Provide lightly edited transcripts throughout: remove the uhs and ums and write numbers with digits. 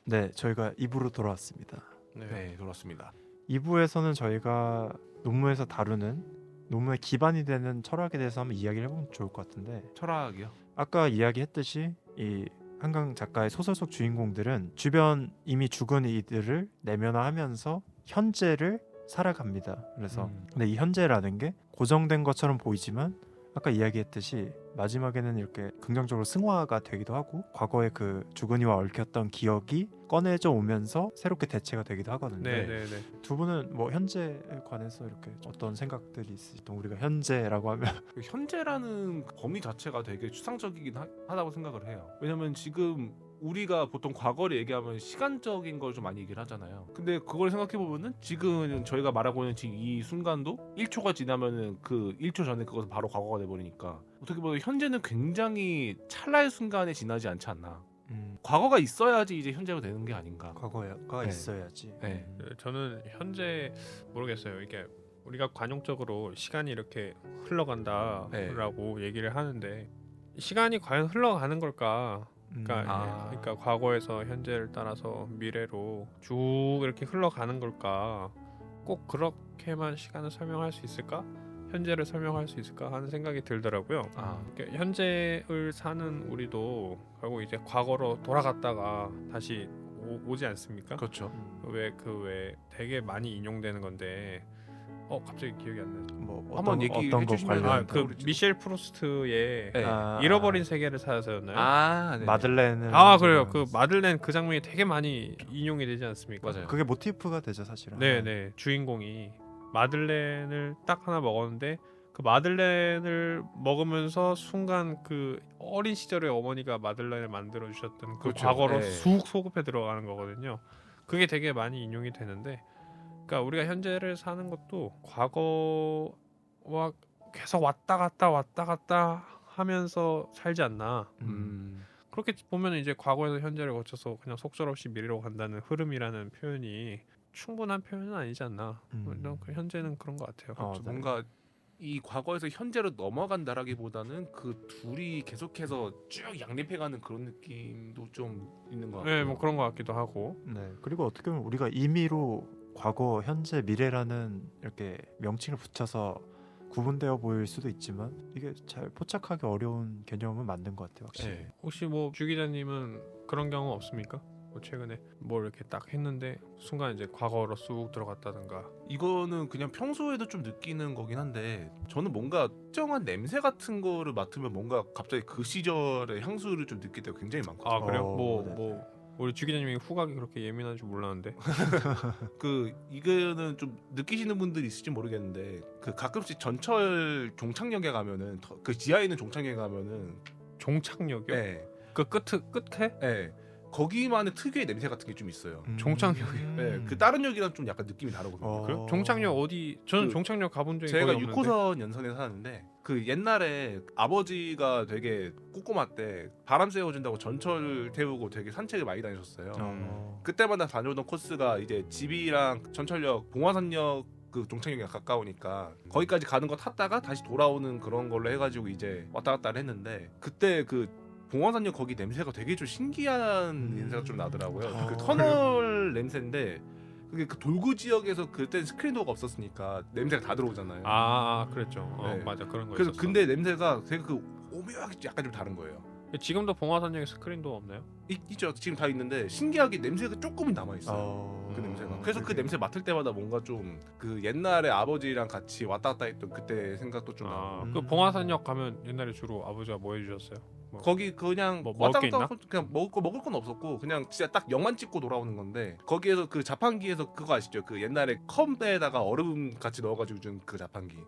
네, 저희가 2부로 돌아왔습니다. 네, 돌아왔습니다. 2부에서는 저희가 논문에서 다루는 논문의 기반이 되는 철학에 대해서 한번 이야기를 해보면 좋을 것 같은데, 철학이요? 아까 이야기했듯이 이 한강 작가의 소설 속 주인공들은 주변 이미 죽은 이들을 내면화하면서 현재를 살아갑니다. 그래서 근데 이 현재라는 게 고정된 것처럼 보이지만 아까 이야기했듯이 마지막에는 이렇게 긍정적으로 승화가 되기도 하고 과거의 그 죽은 이와 얽혔던 기억이 꺼내져 오면서 새롭게 대체가 되기도 하거든요. 네네네. 두 분은 뭐 현재에 관해서 이렇게 어떤 생각들이 있으시죠? 우리가 현재라고 하면 그 현재라는 범위 자체가 되게 추상적이긴 하다고 생각을 해요. 왜냐면 지금 우리가 보통 과거를 얘기하면 시간적인 걸 좀 많이 얘기를 하잖아요. 근데 그걸 생각해보면은 지금 저희가 말하고 있는 지금 이 순간도 1초가 지나면은 그 1초 전에 그것은 바로 과거가 돼버리니까 어떻게 보면 현재는 굉장히 찰나의 순간에 지나지 않지 않나. 과거가 있어야지 이제 현재가 되는 게 아닌가. 과거가 네. 있어야지. 네. 저는 현재 모르겠어요. 이게 우리가 관용적으로 시간이 이렇게 흘러간다라고 얘기를 하는데 시간이 과연 흘러가는 걸까? 그러니까 과거에서 현재를 따라서 미래로 쭉 이렇게 흘러가는 걸까? 꼭 그렇게만 시간을 설명할 수 있을까? 현재를 설명할 수 있을까 하는 생각이 들더라고요. 그러니까 현재를 사는 우리도 결국 이제 과거로 돌아갔다가 다시 오지 않습니까? 그렇죠. 왜 되게 많이 인용되는 건데 갑자기 기억이 안 나요. 뭐 한번 얘기해 주시면 그 미셸 프루스트의 네. 잃어버린 세계를 찾아서였나요? 아, 네. 마들렌을 그래요. 그 마들렌 그 장면이 되게 많이 인용이 되지 않습니까? 맞아요. 그게 모티프가 되죠 사실은. 네네. 주인공이 마들렌을 딱 하나 먹었는데 그 마들렌을 먹으면서 순간 그 어린 시절에 어머니가 마들렌을 만들어 주셨던 그 그렇죠. 과거로 네. 쑥 소급해 들어가는 거거든요. 그게 되게 많이 인용이 되는데, 그러니까 우리가 현재를 사는 것도 과거와 계속 왔다 갔다 하면서 살지 않나. 그렇게 보면 이제 과거에서 현재를 거쳐서 그냥 속절없이 미래로 간다는 흐름이라는 표현이 충분한 표현은 아니지 않나. 그 현재는 그런 것 같아요. 그렇죠. 뭔가 이 과거에서 현재로 넘어간다라기보다는 그 둘이 계속해서 쭉 양립해가는 그런 느낌도 좀 있는 것 같아요. 네, 뭐 그런 것 같기도 하고. 네. 그리고 어떻게 보면 우리가 임의로 과거, 현재, 미래라는 이렇게 명칭을 붙여서 구분되어 보일 수도 있지만 이게 잘 포착하기 어려운 개념은 맞는 것 같아요, 확실히. 네. 혹시 뭐 주 기자님은 그런 경험 없습니까? 뭐 최근에 뭘 이렇게 딱 했는데 순간 이제 과거로 쑥 들어갔다든가. 이거는 그냥 평소에도 좀 느끼는 거긴 한데 저는 뭔가 특정한 냄새 같은 거를 맡으면 뭔가 갑자기 그 시절의 향수를 좀 느낄 때가 굉장히 많거든요. 아 그래요? 네. 우리 주 기자님이 후각이 그렇게 예민한 줄 몰랐는데. 이거는 좀 느끼시는 분들이 있을지 모르겠는데 그 가끔씩 전철 종착역에 가면은 그 지하에 있는 종착역에 가면은 종착역이요? 네, 그 끝에? 네. 거기만의 특유의 냄새 같은 게 좀 있어요. 종착역이요? 네, 그 다른 역이랑 좀 약간 느낌이 다르거든요. 그래요? 종착역 어디? 저는 그 종착역 가본 적이 제가 거의 없는데. 6호선 연선에 사는데 그 옛날에 아버지가 되게 꼼꼼할 때 바람 쐬어준다고 전철 태우고 되게 산책을 많이 다니셨어요. 그때마다 다녀오던 코스가 이제 집이랑 전철역 봉화산역 그 종착역이 가까우니까 거기까지 가는 거 탔다가 다시 돌아오는 그런 걸로 해가지고 이제 왔다 갔다 했는데 그때 그 봉화산역 거기 냄새가 되게 좀 신기한 냄새가 좀 나더라고요. 그 터널 냄새인데 그게 그 돌구 지역에서 그때 스크린도어가 없었으니까 냄새가 다 들어오잖아요. 그랬죠. 네. 맞아, 그런 거 그래서 있었어. 근데 냄새가 되게 그 오묘하게 약간 좀 다른 거예요. 지금도 봉화산역에 스크린도 없나요? 있죠. 지금 다 있는데 신기하게 냄새가 조금은 남아 있어요. 그 냄새가. 그래서 그 냄새 맡을 때마다 뭔가 좀 그 옛날에 아버지랑 같이 왔다 갔다 했던 그때 생각도 좀 나고. 그 봉화산역 가면 옛날에 주로 아버지가 뭐 해주셨어요? 거기 그냥 뭐 왔다 먹을 게 갔다 있나? 하고 그냥 먹을 건 없었고 그냥 진짜 딱 영만 찍고 돌아오는 건데 거기에서 그 자판기에서 그거 아시죠? 그 옛날에 컵에다가 얼음 같이 넣어가지고 준 그 자판기.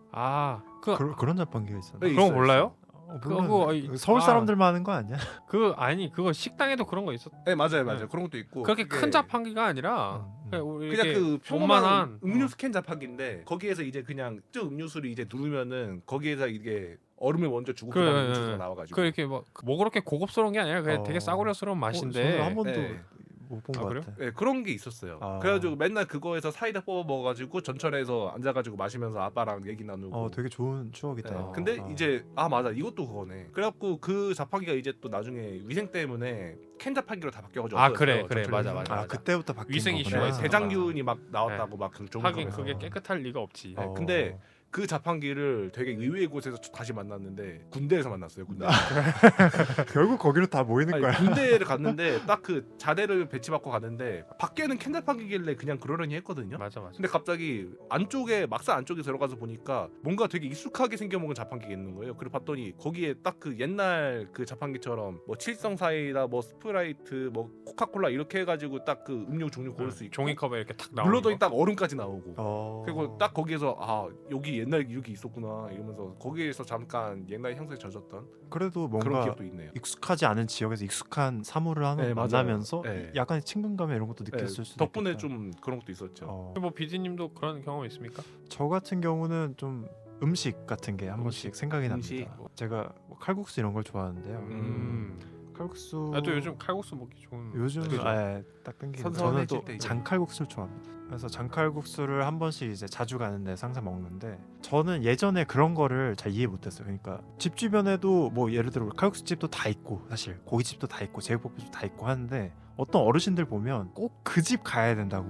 그런 자판기가 있었나? 네, 그런 거 있어요, 몰라요? 그거 서울 사람들만 하는 거 아니야? 그거 식당에도 그런 거 있었. 네 맞아요. 네. 그런 것도 있고. 그렇게 큰 자판기가 아니라 그냥 그 평범한 원만한 음료수 캔 자판기인데 거기에서 이제 그냥 음료수를 이제 누르면은 거기에서 이게 얼음을 먼저 주고 그다음에 음료수가 나와가지고. 그 이렇게 뭐 그렇게 고급스러운 게 아니라 그냥 되게 싸구려스러운 맛인데. 저는 한 번도 못 본 아, 것 그래요? 같아. 네, 그런 게 있었어요. 아. 그래가지고 맨날 그거에서 사이다 뽑아 먹어가지고 전철에서 앉아가지고 마시면서 아빠랑 얘기 나누고. 되게 좋은 추억이다. 네, 근데 이제 맞아 이것도 그거네. 그래갖고 그 자판기가 이제 또 나중에 위생 때문에 캔 자판기로 다 바뀌어가지고. 아, 그래, 없어졌어요, 그래, 전철에서. 맞아. 그때부터 바뀐 위생 거구나. 이슈에서 대장균이 막 나왔다고 막 그 하긴 종합에서. 그게 깨끗할 리가 없지. 근데 그 자판기를 되게 의외의 곳에서 다시 만났는데 군대에서 만났어요. 군대. 결국 거기로 다 모이는 아니, 거야. 군대를 갔는데 딱 그 자대를 배치받고 갔는데 밖에는 캔 자판기길래 그냥 그러려니 했거든요. 맞아. 근데 갑자기 막상 안쪽에 들어가서 보니까 뭔가 되게 익숙하게 생겨먹은 자판기가 있는 거예요. 그리고 봤더니 거기에 딱 그 옛날 그 자판기처럼 뭐 칠성 사이다, 뭐 스프라이트, 뭐 코카콜라 이렇게 해가지고 딱 그 음료 종류 고를 수 있고 종이컵에 이렇게 탁 나오는 눌러더니 거. 딱 얼음까지 나오고 그리고 딱 거기에서 여기 옛날에 이렇게 있었구나 이러면서 거기에서 잠깐 옛날 향수에 젖었던 그래도 그런 뭔가 기억도 있네요. 익숙하지 않은 지역에서 익숙한 사물을 하나 네, 맞아요. 만나면서 네. 약간의 친근감 이런 것도 느꼈을 수도 덕분에 있겠다. 좀 그런 것도 있었죠. 뭐 비디님도 그런 경험 있습니까? 저 같은 경우는 좀 음식 같은 게 한 번씩 생각이 음식. 납니다. 제가 뭐 칼국수 이런 걸 좋아하는데요. 음. 칼국수 나도 요즘 칼국수 먹기 좋은. 요즘 그죠? 딱 땡기는. 저는 선선해질 또 때 이제. 장칼국수를 좋아합니다. 그래서 장칼국수를 한 번씩 이제 자주 가는데 항상 먹는데 저는 예전에 그런 거를 잘 이해 못했어요. 그러니까 집 주변에도 뭐 예를 들어 칼국수 집도 다 있고 사실 고깃집도 다 있고 제육볶음집도 다 있고 하는데 어떤 어르신들 보면 꼭 그 집 가야 된다고.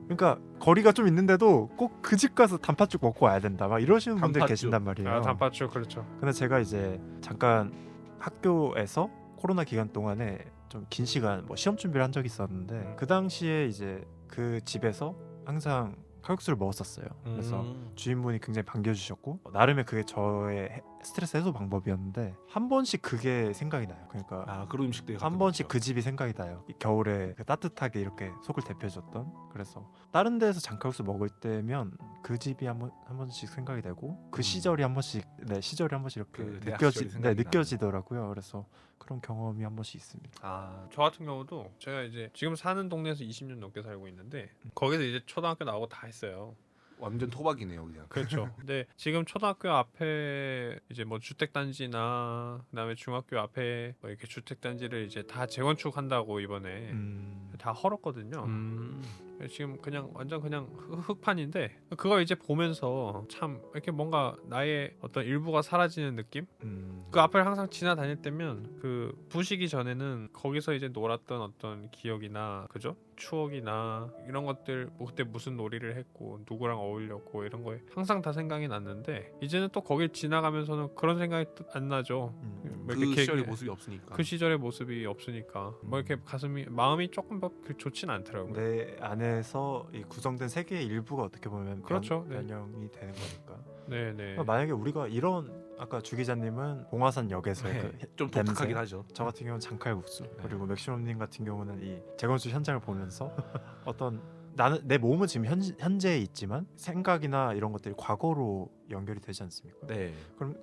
그러니까 거리가 좀 있는데도 꼭 그 집 가서 단팥죽 먹고 와야 된다. 막 이러시는 분들 단팥죽. 계신단 말이에요. 단팥죽 그렇죠. 근데 제가 이제 잠깐 학교에서 코로나 기간 동안에 좀 긴 시간 뭐 시험 준비를 한 적이 있었는데 그 당시에 이제 그 집에서 항상 칼국수를 먹었었어요. 그래서 주인분이 굉장히 반겨주셨고 나름의 그게 저의 스트레스 해소 방법이었는데 한 번씩 그게 생각이 나요. 그러니까 그런 음식들이 한 번씩 그 집이 생각이 나요. 이 겨울에 그 따뜻하게 이렇게 속을 데펴줬던. 그래서 다른 데서 장칼국수 먹을 때면 그 집이 한 번씩 생각이 되고 그 시절이 한 번씩 시절이 한 번씩 이렇게 그 대학 시절이 생각이 느껴지더라고요. 그래서 그런 경험이 한 번씩 있습니다. 저 같은 경우도 제가 이제 지금 사는 동네에서 20년 넘게 살고 있는데 거기서 이제 초등학교 나오고 다 했어요. 완전 토박이네요, 그냥. 그렇죠. 근데 지금 초등학교 앞에 이제 뭐 주택단지나 그다음에 중학교 앞에 뭐 이렇게 주택단지를 이제 다 재건축한다고 이번에 다 헐었거든요. 지금 그냥 완전 그냥 흙판인데 그걸 이제 보면서 참 이렇게 뭔가 나의 어떤 일부가 사라지는 느낌? 그 앞을 항상 지나다닐 때면 그 부시기 전에는 거기서 이제 놀았던 어떤 기억이나 그죠? 추억이나 이런 것들 뭐 그때 무슨 놀이를 했고 누구랑 어울렸고 이런 거에 항상 다 생각이 났는데 이제는 또 거길 지나가면서는 그런 생각이 안 나죠. 뭐 그 이렇게 시절의 모습이 없으니까. 그 시절의 모습이 없으니까 뭐 이렇게 마음이 조금 더 좋진 않더라고요. 내 안에서 이 구성된 세계의 일부가 어떻게 보면 그렇죠. 변형이 되는 거니까. 네네. 그러니까 만약에 우리가 이런 아까 주 기자님은 봉화산역에서의 좀 냄새, 독특하긴 하죠. 저 같은 경우는 장칼국수 그리고 맥시멈님 같은 경우는 이 재건축 현장을 보면서 어떤 나는 내 몸은 지금 현재에 있지만 생각이나 이런 것들이 과거로 연결이 되지 않습니까? 네.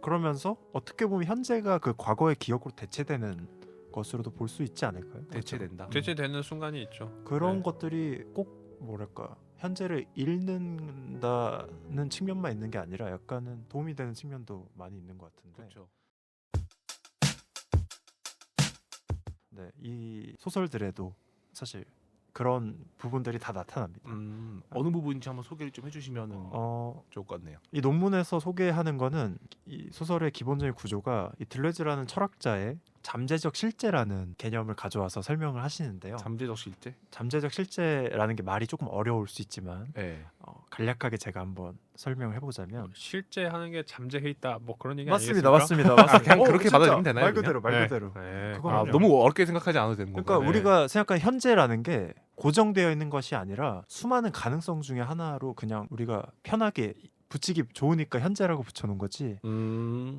그러면서 어떻게 보면 현재가 그 과거의 기억으로 대체되는 것으로도 볼 수 있지 않을까요? 대체된다. 대체되는 순간이 있죠. 그런 네. 것들이 꼭 뭐랄까 현재를 읽는다는 측면만 있는 게 아니라 약간은 도움이 되는 측면도 많이 있는 것 같은데. 그렇죠. 네, 이 소설들에도 사실 그런 부분들이 다 나타납니다. 어느 부분인지 한번 소개를 좀 해주시면 좋을 것 같네요. 이 논문에서 소개하는 거는 이 소설의 기본적인 구조가 이 들레즈라는 철학자의 잠재적 실제라는 개념을 가져와서 설명을 하시는데요. 잠재적 실제? 잠재적 실제라는 게 말이 조금 어려울 수 있지만 네. 간략하게 제가 한번 설명을 해보자면 실제 하는 게 잠재해 있다 뭐 그런 얘기 맞습니다. 아니겠습니까? 맞습니다. 그냥 그렇게 진짜 받아들이면 되나요, 말 그냥? 그대로 말 네. 그대로. 네. 그건 너무 어렵게 생각하지 않아도 되는 그러니까 건가요? 우리가 생각하는 현재라는 게 고정되어 있는 것이 아니라 수많은 가능성 중에 하나로 그냥 우리가 편하게 붙이기 좋으니까 현재라고 붙여놓은 거지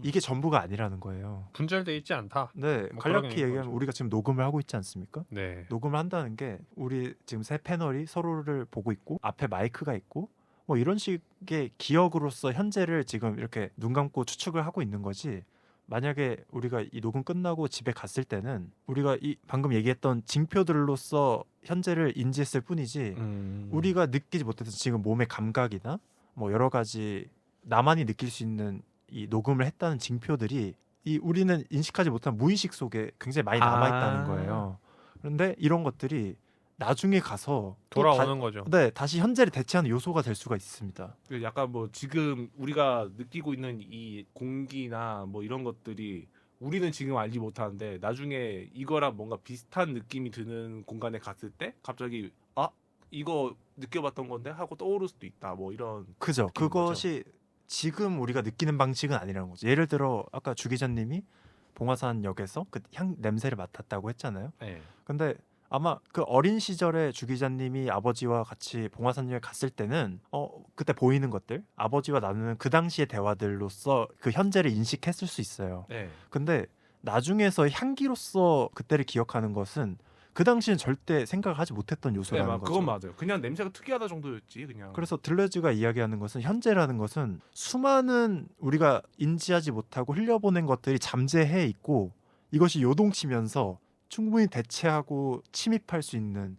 이게 전부가 아니라는 거예요. 분절돼 있지 않다. 네, 뭐 간략히 그런 얘기하면 거죠. 우리가 지금 녹음을 하고 있지 않습니까? 네. 녹음을 한다는 게 우리 지금 세 패널이 서로를 보고 있고 앞에 마이크가 있고 뭐 이런 식의 기억으로서 현재를 지금 이렇게 눈 감고 추측을 하고 있는 거지. 만약에 우리가 이 녹음 끝나고 집에 갔을 때는 우리가 이 방금 얘기했던 징표들로서 현재를 인지했을 뿐이지 우리가 느끼지 못했던 지금 몸의 감각이나 뭐 여러 가지 나만이 느낄 수 있는 이 녹음을 했다는 징표들이 이 우리는 인식하지 못한 무의식 속에 굉장히 많이 남아 있다는 거예요. 그런데 이런 것들이 나중에 가서 또 돌아오는 거죠. 네, 다시 현재를 대체하는 요소가 될 수가 있습니다. 약간 뭐 지금 우리가 느끼고 있는 이 공기나 뭐 이런 것들이 우리는 지금 알지 못하는데 나중에 이거랑 뭔가 비슷한 느낌이 드는 공간에 갔을 때 갑자기 이거 느껴봤던 건데 하고 떠오를 수도 있다. 뭐 이런 그죠. 그것이 지금 우리가 느끼는 방식은 아니라는 거죠. 예를 들어 아까 주 기자님이 봉화산역에서 그 향 냄새를 맡았다고 했잖아요. 네. 근데 아마 그 어린 시절에 주 기자님이 아버지와 같이 봉화산역에 갔을 때는 그때 보이는 것들, 아버지와 나누는 그 당시의 대화들로서 그 현재를 인식했을 수 있어요. 네. 근데 나중에서 향기로서 그때를 기억하는 것은 그 당시엔 절대 생각하지 못했던 요소라는 거죠. 그건 맞아요. 그냥 냄새가 특이하다 정도였지 그냥. 그래서 들레즈가 이야기하는 것은 현재라는 것은 수많은 우리가 인지하지 못하고 흘려보낸 것들이 잠재해 있고 이것이 요동치면서 충분히 대체하고 침입할 수 있는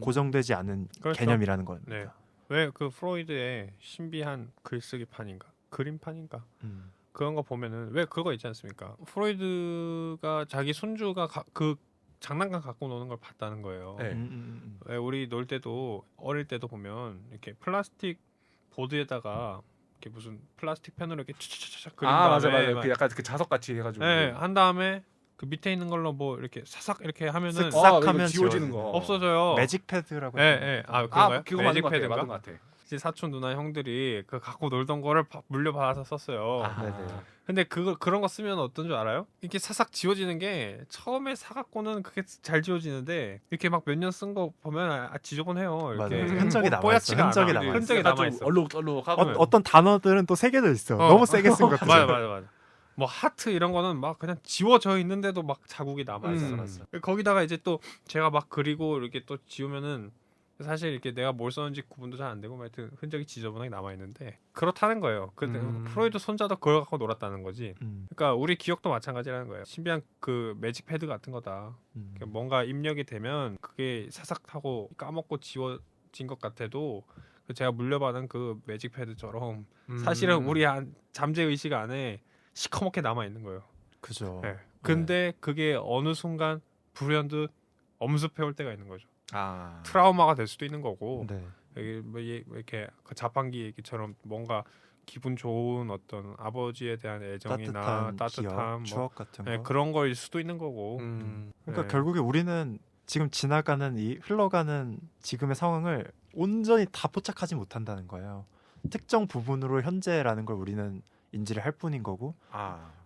고정되지 않은 그렇죠. 개념이라는 겁니다. 네. 왜 그 프로이드의 신비한 글쓰기판인가 그림판인가 그런 거 보면은 왜 그거 있지 않습니까? 프로이드가 자기 손주가 그 장난감 갖고 노는 걸 봤다는 거예요. 네. 왜 우리 놀 때도 어릴 때도 보면 이렇게 플라스틱 보드에다가 이렇게 무슨 플라스틱 펜으로 이렇게 차차차차 그린 다음에 맞아. 그 약간 그 자석 같이 해가지고. 네, 한 다음에 그 밑에 있는 걸로 뭐 이렇게 사삭 이렇게 하면은 싹 하면 지워지는 거. 없어져요. 매직 패드라고. 예. 그런가요? 그거 매직 맞은 패드인가? 것 같아. 이제 사촌 누나 형들이 그 갖고 놀던 거를 물려받아서 썼어요. 네네. 근데 그런 거 쓰면 어떤 줄 알아요? 이렇게 사삭 지워지는 게 처음에 사갖고는 그게 잘 지워지는데 이렇게 막 몇 년 쓴 거 보면 지저분해요. 이렇게 맞아요. 흔적이 남아 있어. 뽀얗지가 흔적이 않아. 남아 있어. 흔적이 남아 있어. 얼룩덜룩하고. 어떤 단어들은 또 세개도 있어. 너무 세게 쓴 것들. 맞아. 뭐 하트 이런 거는 막 그냥 지워져 있는데도 막 자국이 남아 있어. 거기다가 이제 또 제가 막 그리고 이렇게 또 지우면은 사실 이렇게 내가 뭘 썼는지 구분도 잘 안 되고 하여튼 흔적이 지저분하게 남아 있는데 그렇다는 거예요. 프로이드 손자도 그걸 갖고 놀았다는 거지. 그러니까 우리 기억도 마찬가지라는 거예요. 신비한 그 매직 패드 같은 거다. 뭔가 입력이 되면 그게 사삭하고 까먹고 지워진 것 같아도 제가 물려받은 그 매직 패드처럼 사실은 우리 잠재 의식 안에 시커멓게 남아 있는 거예요. 그죠. 네. 근데 그게 어느 순간 불현듯 엄습해 올 때가 있는 거죠. 트라우마가 될 수도 있는 거고. 네. 이게 뭐 이렇게 그 자판기 얘기처럼 뭔가 기분 좋은 어떤 아버지에 대한 애정이나 따뜻함 기억, 추억 같은 거. 네, 그런 거일 수도 있는 거고. 그러니까 네. 결국에 우리는 지금 지나가는 이 흘러가는 지금의 상황을 온전히 다 포착하지 못한다는 거예요. 특정 부분으로 현재라는 걸 우리는 인지를 할 뿐인 거고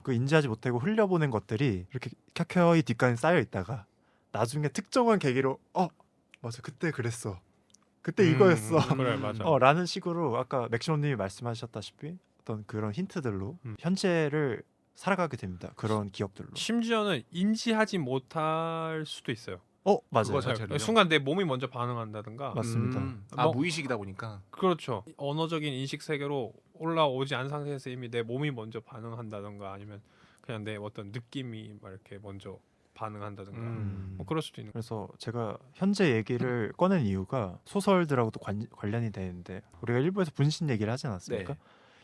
그 인지하지 못하고 흘려보낸 것들이 이렇게 켜켜이 뒷간에 쌓여 있다가 나중에 특정한 계기로 맞아 그때 그랬어 그때 이거였어 그래 맞아. 라는 식으로 아까 맥시멈님이 말씀하셨다시피 어떤 그런 힌트들로 현재를 살아가게 됩니다. 그런 기억들로. 심지어는 인지하지 못할 수도 있어요. 맞아요. 순간 내 몸이 먼저 반응한다든가. 맞습니다. 무의식이다 보니까. 그렇죠. 언어적인 인식 세계로 올라오지 않은 상태에서 이미 내 몸이 먼저 반응한다든가 아니면 그냥 내 어떤 느낌이 막 이렇게 먼저 반응한다든가 뭐 그럴 수도 있는. 그래서 제가 현재 얘기를 꺼낸 이유가 소설들하고도 관련이 되는데 우리가 일부에서 분신 얘기를 하지 않았습니까? 네.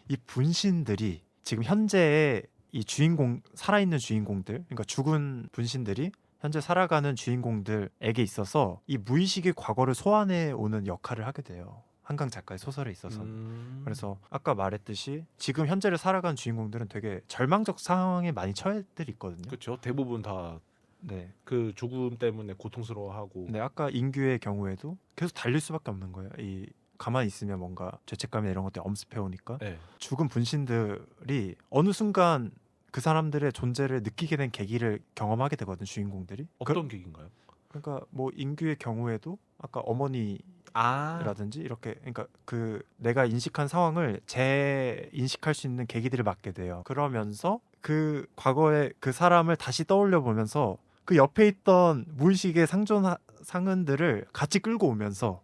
이 분신들이 지금 현재의 이 주인공 살아있는 주인공들, 그러니까 죽은 분신들이 현재 살아가는 주인공들에게 있어서 이 무의식의 과거를 소환해 오는 역할을 하게 돼요. 한강 작가의 소설에 있어서. 그래서 아까 말했듯이 지금 현재를 살아가는 주인공들은 되게 절망적 상황에 많이 처해들 있거든요. 그렇죠. 대부분 다 네. 그 죽음 때문에 고통스러워하고. 네, 아까 인규의 경우에도 계속 달릴 수밖에 없는 거예요. 이 가만히 있으면 뭔가 죄책감이나 이런 것들이 엄습해 오니까 죽은 분신들이 어느 순간 그 사람들의 존재를 느끼게 된 계기를 경험하게 되거든 주인공들이. 어떤 계기인가요? 그러니까 뭐 인규의 경우에도 아까 어머니라든지 이렇게 그러니까 그 내가 인식한 상황을 재인식할 수 있는 계기들을 맞게 돼요. 그러면서 그 과거의 그 사람을 다시 떠올려 보면서 그 옆에 있던 무의식의 상흔들을 같이 끌고 오면서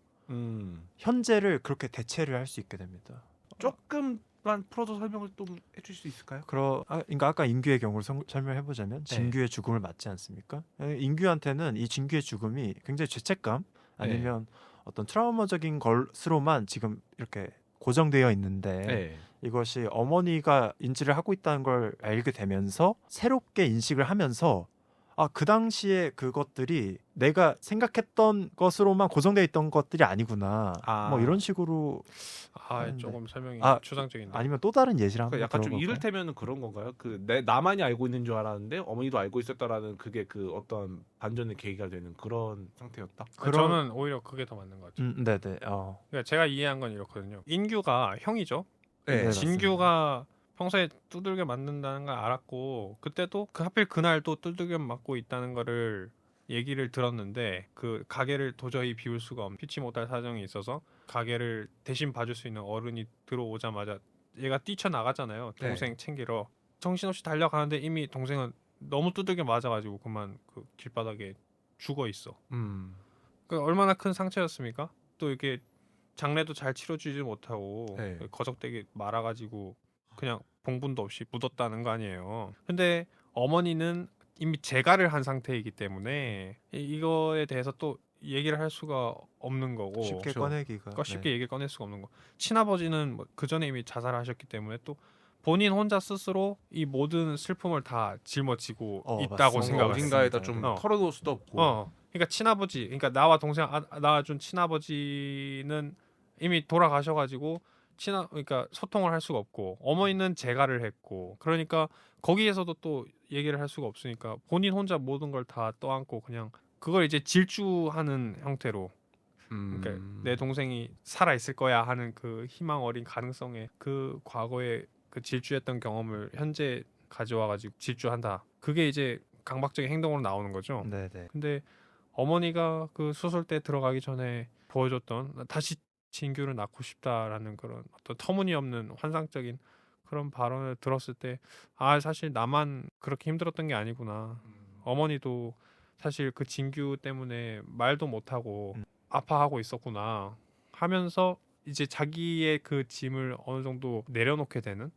현재를 그렇게 대체를 할 수 있게 됩니다. 조금만 풀어서 설명을 좀 해줄 수 있을까요? 그러니까 아까 인규의 경우를 설명해보자면 진규의 죽음을 맞지 않습니까? 인규한테는 이 진규의 죽음이 굉장히 죄책감 아니면 어떤 트라우마적인 것으로만 지금 이렇게 고정되어 있는데 이것이 어머니가 인지를 하고 있다는 걸 알게 되면서 새롭게 인식을 하면서 그 당시에 그것들이 내가 생각했던 것으로만 고정돼 있던 것들이 아니구나. 뭐 이런 식으로 조금 설명이 추상적인데. 아니면 또 다른 예시를 한번 약간 좀 들어볼까요? 이를테면 그런 건가요? 나만이 알고 있는 줄 알았는데 어머니도 알고 있었다라는 그게 그 어떤 반전의 계기가 되는 그런 상태였다. 저는 오히려 그게 더 맞는 것 같아요. 네네. 그러니까 제가 이해한 건 이렇거든요. 인규가 형이죠. 네, 진규가 평소에 두들겨 맞는다는 걸 알았고 그때도 하필 그날도 두들겨 맞고 있다는 거를 얘기를 들었는데 그 가게를 도저히 비울 수가 없는 피치 못할 사정이 있어서 가게를 대신 봐줄 수 있는 어른이 들어오자마자 얘가 뛰쳐나가잖아요. 동생 챙기러. 정신없이 달려가는데 이미 동생은 너무 두들겨 맞아가지고 그만 그 길바닥에 죽어 있어. 그러니까 얼마나 큰 상처였습니까? 또 이렇게 장례도 잘 치러주지 못하고 거적대게 말아가지고 그냥 봉분도 없이 묻었다는 거 아니에요. 근데 어머니는 이미 재가를 한 상태이기 때문에 이거에 대해서 또 얘기를 할 수가 없는 거고 쉽게 꺼내기가 쉽게 얘기를 꺼낼 수가 없는 거. 친아버지는 그 전에 이미 자살하셨기 때문에 또 본인 혼자 스스로 이 모든 슬픔을 다 짊어지고 있다고 생각을 어딘가에다 좀 털어놓을 수도 없고. 그러니까 친아버지, 그러니까 나와 동생 낳아준 친아버지는 이미 돌아가셔가지고 그러니까 소통을 할 수가 없고 어머니는 재가를 했고 그러니까 거기에서도 또 얘기를 할 수가 없으니까 본인 혼자 모든 걸 다 떠안고 그냥 그걸 이제 질주하는 형태로 그러니까 내 동생이 살아 있을 거야 하는 그 희망 어린 가능성에 그 과거에 그 질주했던 경험을 현재 가져와가지고 질주한다. 그게 이제 강박적인 행동으로 나오는 거죠. 네네. 근데 어머니가 그 수술대 들어가기 전에 보여줬던 다시 진규를 낳고 싶다라는 그런 어떤 터무니없는 환상적인 그런 발언을 들었을 때 사실 나만 그렇게 힘들었던 게 아니구나. 어머니도 사실 그 진규 때문에 말도 못하고 아파하고 있었구나 하면서 이제 자기의 그 짐을 어느 정도 내려놓게 되는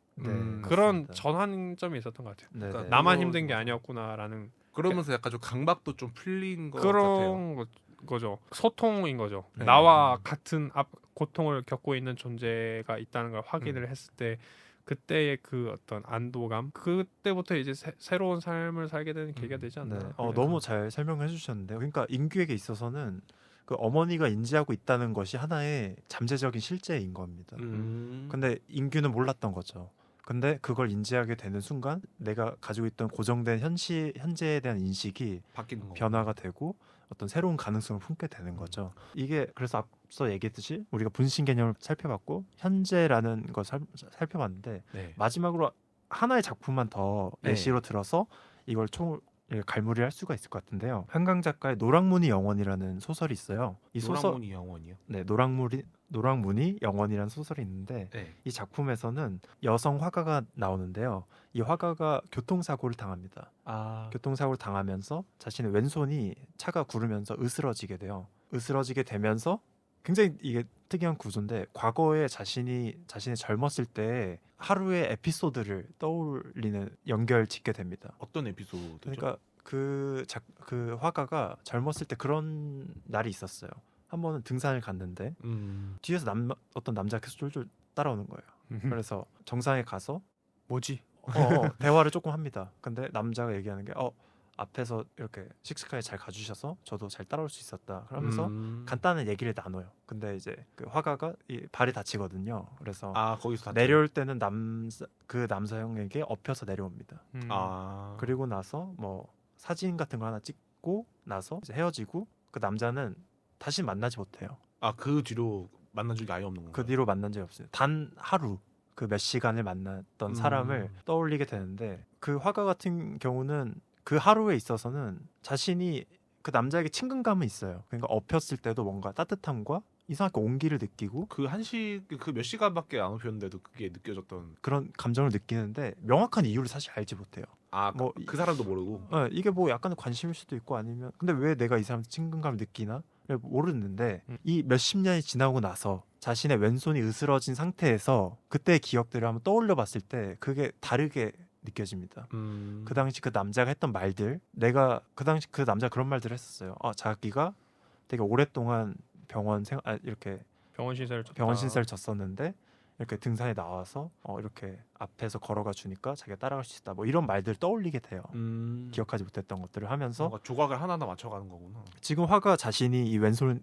그런 맞습니다. 전환점이 있었던 것 같아요. 네네. 그러니까 나만 힘든 게 아니었구나라는 그러면서 약간 좀 강박도 좀 풀린 것 그런 같아요. 거죠. 소통인 거죠. 네. 나와 같은 고통을 겪고 있는 존재가 있다는 걸 확인을 했을 때 그때의 그 어떤 안도감 그때부터 이제 새로운 삶을 살게 되는 계기가 되지 않나. 네. 너무 잘 설명해 주셨는데요. 그러니까 인규에게 있어서는 그 어머니가 인지하고 있다는 것이 하나의 잠재적인 실제인 겁니다. 근데 인규는 몰랐던 거죠. 근데 그걸 인지하게 되는 순간 내가 가지고 있던 고정된 현재에 대한 인식이 바뀌는 거 변화가 되고 어떤 새로운 가능성을 품게 되는 거죠. 이게 그래서 앞서 얘기했듯이 우리가 분신 개념을 살펴봤고 현재라는 걸 살펴봤는데 마지막으로 하나의 작품만 더 예시로 들어서 이걸 갈무리를 할 수가 있을 것 같은데요. 한강 작가의 노랑무늬 영원이라는 소설이 있어요. 이 소설 노랑무늬 영원이요? 네, 노랑무늬 영원이라는 소설이 있는데 이 작품에서는 여성 화가가 나오는데요. 이 화가가 교통사고를 당합니다. 교통사고를 당하면서 자신의 왼손이 차가 구르면서 으스러지게 돼요. 으스러지게 되면서 굉장히 이게 특이한 구조인데 과거에 자신의 젊었을 때 하루의 에피소드를 떠올리는 연결짓게 됩니다. 어떤 에피소드죠? 그러니까 그 화가가 젊었을 때 그런 날이 있었어요. 한 번은 등산을 갔는데 뒤에서 어떤 남자가 계속 쫄쫄 따라오는 거예요. 그래서 정상에 가서 뭐지? 대화를 조금 합니다. 근데 남자가 얘기하는 게 앞에서 이렇게 씩씩하게 잘 가주셔서 저도 잘 따라올 수 있었다. 그러면서 간단한 얘기를 나눠요. 근데 이제 그 화가가 발이 다치거든요. 그래서 거기서 내려올 때는 그 남자 형에게 엎혀서 내려옵니다. 그리고 나서 뭐 사진 같은 거 하나 찍고 나서 이제 헤어지고 그 남자는 다시 만나지 못해요. 그 뒤로 만난 적이 아예 없는 건가요? 그 뒤로 만난 적이 없어요. 단 하루 그 몇 시간을 만났던 사람을 떠올리게 되는데 그 화가 같은 경우는 그 하루에 있어서는 자신이 그 남자에게 친근감은 있어요. 그러니까 엎였을 때도 뭔가 따뜻함과 이상하게 온기를 느끼고 그 몇 시간밖에 안 엎였는데도 그게 느껴졌던 그런 감정을 느끼는데 명확한 이유를 사실 알지 못해요. 뭐 그 사람도 모르고 이게 뭐 약간의 관심일 수도 있고 아니면 근데 왜 내가 이 사람한테 친근감을 느끼나 모르는데 이 몇십 년이 지나고 나서 자신의 왼손이 으스러진 상태에서 그때의 기억들을 한번 떠올려 봤을 때 그게 다르게 느껴집니다. 그 당시 그 남자가 했던 말들, 내가 그 당시 그 남자가 그런 말들을 했었어요. 자기가 되게 오랫동안 이렇게 병원 신세를 졌었는데 이렇게 등산에 나와서 이렇게 앞에서 걸어가 주니까 자기가 따라갈 수 있다. 뭐 이런 말들 떠올리게 돼요. 기억하지 못했던 것들을 하면서 뭔가 조각을 하나하나 맞춰가는 거구나. 지금 화가 자신이 이 왼손을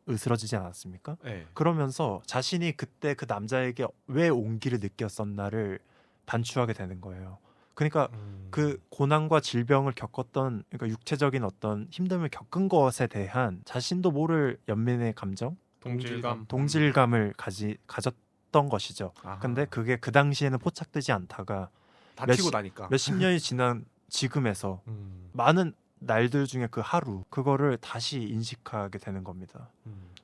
으스러지지 않았습니까? 네. 그러면서 자신이 그때 그 남자에게 왜 온기를 느꼈었나를 반추하게 되는 거예요. 그러니까 그 고난과 질병을 겪었던, 그러니까 육체적인 어떤 힘듦을 겪은 것에 대한 자신도 모를 연민의 감정, 동질감을 가졌던 것이죠. 아하. 근데 그게 그 당시에는 포착되지 않다가 다치고 나니까 몇십 년이 지난 지금에서 많은 날들 중에 그 하루 그거를 다시 인식하게 되는 겁니다.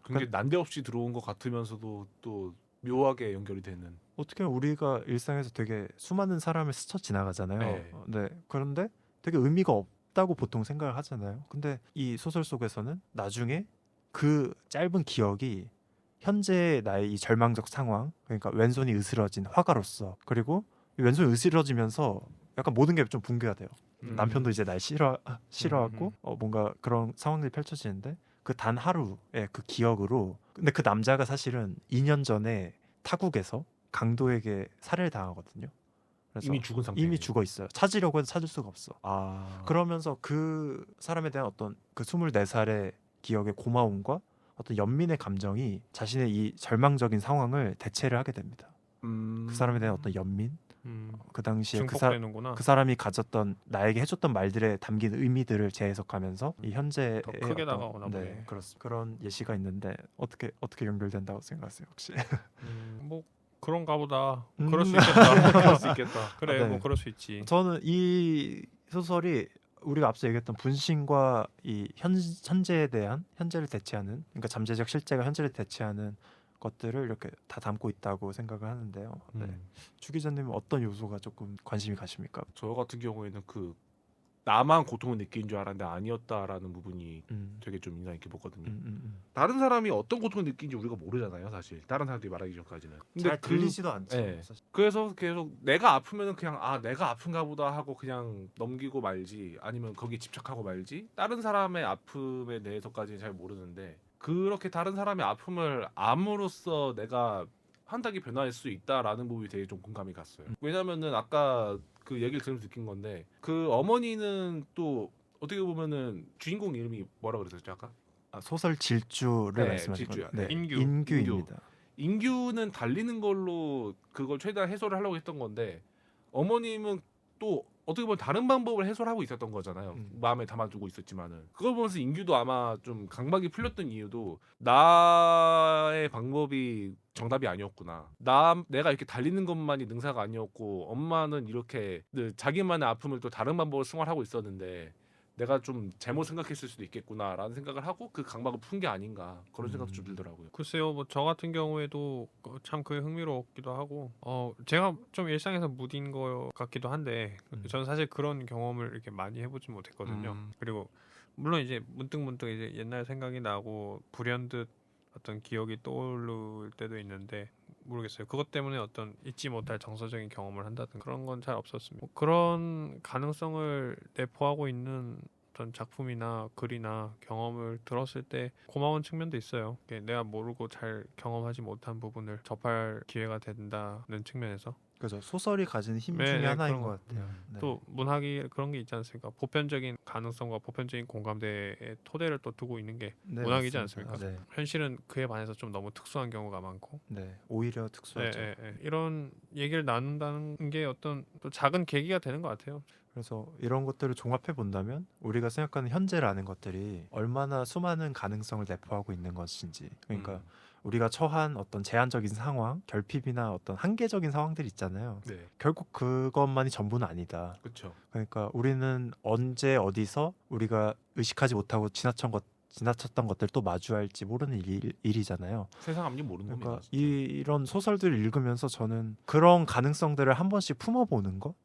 그게 난데없이 들어온 것 같으면서도 또 묘하게 연결이 되는. 어떻게 보면 우리가 일상에서 되게 수많은 사람을 스쳐 지나가잖아요. 네. 네. 그런데 되게 의미가 없다고 보통 생각을 하잖아요. 근데 이 소설 속에서는 나중에 그 짧은 기억이 현재의 나의 이 절망적 상황, 그러니까 왼손이 으스러진 화가로서, 그리고 왼손이 으스러지면서 약간 모든 게 좀 붕괴가 돼요. 남편도 이제 날 싫어하고 뭔가 그런 상황들이 펼쳐지는데 그 단 하루의 그 기억으로, 근데 그 남자가 사실은 2년 전에 타국에서 강도에게 살해를 당하거든요. 그래서 이미 죽은 상태. 이미 죽어 있어요. 찾으려고 해도 찾을 수가 없어. 아. 그러면서 그 사람에 대한 어떤 그 24살의 기억의 고마움과 어떤 연민의 감정이 자신의 이 절망적인 상황을 대체를 하게 됩니다. 그 사람에 대한 어떤 연민, 그 당시에 그 사람이 가졌던, 나에게 해줬던 말들에 담긴 의미들을 재해석하면서 이 현재의 더 크게 다가오나 보네. 네, 그런 예시가 있는데 어떻게 연결된다고 생각하세요 혹시? 뭐 그런가 보다. 그럴 수 있겠다. 그럴 수 있겠다. 그래, 네. 뭐 그럴 수 있지. 저는 이 소설이 우리가 앞서 얘기했던 분신과 이 현재에 대한, 현재를 대체하는, 그러니까 잠재적 실제가 현재를 대체하는 것들을 이렇게 다 담고 있다고 생각을 하는데요. 네. 주 기자님은 어떤 요소가 조금 관심이 가십니까? 저 같은 경우에는 그 나만 고통을 느낀 줄 알았는데 아니었다라는 부분이 되게 좀 인상 깊게 보거든요. 다른 사람이 어떤 고통을 느끼는지 우리가 모르잖아요, 사실. 다른 사람들이 말하기 전까지는. 근데 잘 들리지도 않죠. 네. 사실. 그래서 계속 내가 아프면은 그냥 내가 아픈가 보다 하고 그냥 넘기고 말지, 아니면 거기에 집착하고 말지. 다른 사람의 아픔에 대해서까지는 잘 모르는데, 그렇게 다른 사람의 아픔을 암으로써 내가 판단이 변화할 수 있다라는 부분이 되게 좀 공감이 갔어요. 왜냐면은 아까 그 얘기를 들으면서 느낀 건데, 그 어머니는 또 어떻게 보면은 주인공 이름이 뭐라 그랬었죠 아까? 소설 질주를 네, 말씀하신 질주요. 거죠. 네. 인규입니다. 인규는 달리는 걸로 그걸 최대한 해소를 하려고 했던 건데, 어머님은 또 어떻게 보면 다른 방법을 해소를 하고 있었던 거잖아요. 마음에 담아두고 있었지만은, 그걸 보면서 인규도 아마 좀 강박이 풀렸던 이유도 나의 방법이 정답이 아니었구나, 내가 이렇게 달리는 것만이 능사가 아니었고 엄마는 이렇게 자기만의 아픔을 또 다른 방법으로 승화하고 있었는데 내가 좀 잘못 생각했을 수도 있겠구나라는 생각을 하고 그 강박을 푼 게 아닌가, 그런 생각도 좀 들더라고요. 글쎄요, 뭐 저 같은 경우에도 참 그게 흥미롭기도 하고, 제가 좀 일상에서 무딘 것 같기도 한데, 저는 사실 그런 경험을 이렇게 많이 해보지 못했거든요. 그리고 물론 이제 문득 이제 옛날 생각이 나고 불현듯 어떤 기억이 떠오를 때도 있는데, 모르겠어요. 그것 때문에 어떤 잊지 못할 정서적인 경험을 한다든 그런 건 잘 없었습니다. 그런 가능성을 내포하고 있는 어떤 작품이나 글이나 경험을 들었을 때 고마운 측면도 있어요. 내가 모르고 잘 경험하지 못한 부분을 접할 기회가 된다는 측면에서. 그죠. 소설이 가진 힘 네, 중에 네, 하나인 그런 것 같아요. 네. 또 문학이 그런 게 있지 않습니까? 보편적인 가능성과 보편적인 공감대의 토대를 또 두고 있는 게 네, 문학이지 맞습니다. 않습니까? 네. 현실은 그에 반해서 좀 너무 특수한 경우가 많고, 네, 오히려 특수하죠. 이런 얘기를 나눈다는 게 어떤 또 작은 계기가 되는 것 같아요. 그래서 이런 것들을 종합해 본다면 우리가 생각하는 현재라는 것들이 얼마나 수많은 가능성을 내포하고 있는 것인지, 그러니까 우리가 처한 어떤 제한적인 상황, 결핍이나 어떤 한계적인 상황들이 있잖아요. 네. 결국 그것만이 전부는 아니다. 그렇죠. 그러니까 우리는 언제 어디서 우리가 의식하지 못하고 지나쳤던 것들 또 마주할지 모르는 일이잖아요. 세상 앞일 모르는 그러니까 겁니다. 진짜. 이런 소설들을 읽으면서 저는 그런 가능성들을 한 번씩 품어보는 거,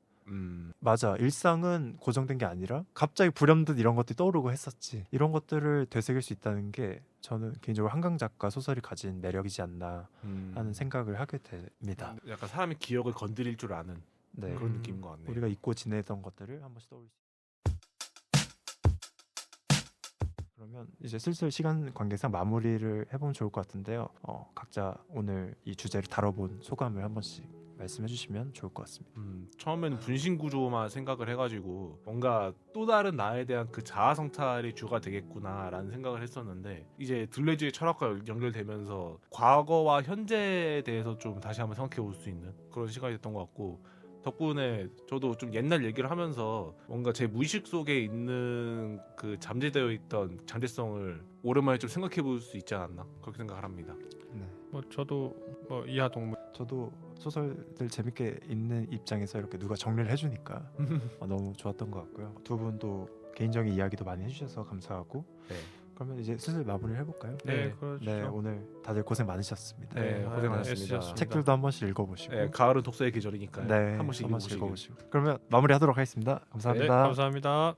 맞아, 일상은 고정된 게 아니라 갑자기 불현듯 이런 것들이 떠오르고 했었지, 이런 것들을 되새길 수 있다는 게 저는 개인적으로 한강 작가 소설이 가진 매력이지 않나 하는 생각을 하게 됩니다. 약간 사람의 기억을 건드릴 줄 아는 네. 그런 느낌인 것 같네요. 우리가 잊고 지내던 것들을 한 번씩 떠올릴 수. 그러면 이제 슬슬 시간 관계상 마무리를 해보면 좋을 것 같은데요. 각자 오늘 이 주제를 다뤄본 소감을 한 번씩 말씀해 주시면 좋을 것 같습니다. 처음에는 분신 구조만 생각을 해가지고 뭔가 또 다른 나에 대한 그 자아 성찰이 주가 되겠구나라는 생각을 했었는데 이제 둘레주의 철학과 연결되면서 과거와 현재에 대해서 좀 다시 한번 생각해 볼 수 있는 그런 시간이 됐던 것 같고 덕분에 저도 좀 옛날 얘기를 하면서 뭔가 제 무의식 속에 있는 그 잠재되어 있던 장대성을 오랜만에 좀 생각해 볼 수 있지 않았나 그렇게 생각을 합니다. 네. 저도 이하 동물 저도 소설들 재밌게 읽는 입장에서 이렇게 누가 정리를 해주니까 너무 좋았던 것 같고요. 두 분도 개인적인 이야기도 많이 해주셔서 감사하고 네. 그러면 이제 슬슬 마무리를 해볼까요? 네, 그렇죠. 네, 오늘 다들 고생 많으셨습니다. 네, 고생 많으셨습니다. 책들도 한 번씩 읽어보시고 네, 가을은 독서의 계절이니까요. 네, 한 번씩 읽어보시고. 그러면 마무리하도록 하겠습니다. 감사합니다. 네, 감사합니다.